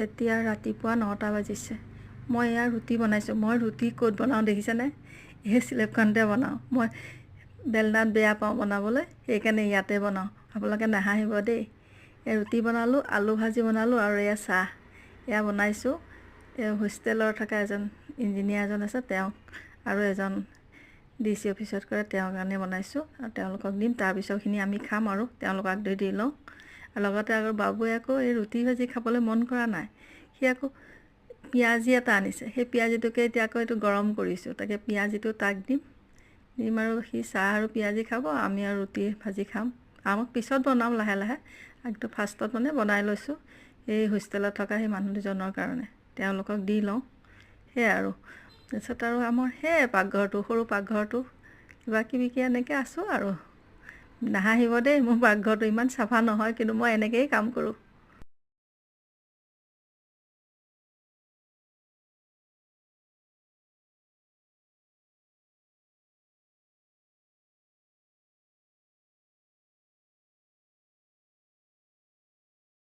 এতিয়া ৰাতিপুৱা 9টা বাজিছে। মই এয়া ৰুটি বনাইছোঁ। মই ৰুটি ক'ত বনাওঁ দেখিছেনে? এই স্লেবখনতে বনাওঁ। মই বেলনাত বেয়া পাওঁ বনাবলৈ, সেইকাৰণে ইয়াতে বনাওঁ। আপোনালোকে নাহাঁহিব দেই। এই ৰুটি বনালোঁ, আলু ভাজি বনালোঁ আৰু এয়া চাহ এয়া বনাইছোঁ। হোষ্টেলৰ থকা এজন ইঞ্জিনিয়াৰ এজন আছে, তেওঁক আৰু এজন DC অফিচত কৰে, তেওঁৰ কাৰণে বনাইছোঁ আৰু তেওঁলোকক দিম। তাৰপিছৰখিনি আমি খাম আৰু তেওঁলোকক দি লওঁ। আৰু লগতে আৰু বাবুৱে আকৌ এই ৰুটি ভাজি খাবলৈ মন কৰা নাই। সি আকৌ পিঁয়াজি এটা আনিছে, সেই পিঁয়াজিটোকে এতিয়া আকৌ এইটো গৰম কৰিছোঁ, তাকে পিঁয়াজিটো তাক দিম আৰু সি চাহ আৰু পিঁয়াজি খাব, আমি আৰু ৰুটি ভাজি খাম। আমাক পিছত বনাম লাহে লাহে, আগটো ফাৰ্ষ্টত মানে বনাই লৈছোঁ এই হোষ্টেলত থকা সেই মানুহ দুজনৰ কাৰণে, তেওঁলোকক দি লওঁ। সেয়াই আৰু তাৰপিছত আৰু আমাৰ সেয়াই পাকঘৰটো, সৰু পাকঘৰটো কিবা কিবিকৈ এনেকৈ আছোঁ আৰু। নাহাঁহিব দেই, মোৰ পাকঘৰটো ইমান চাফা নহয়, কিন্তু মই এনেকৈয়ে কাম কৰোঁ।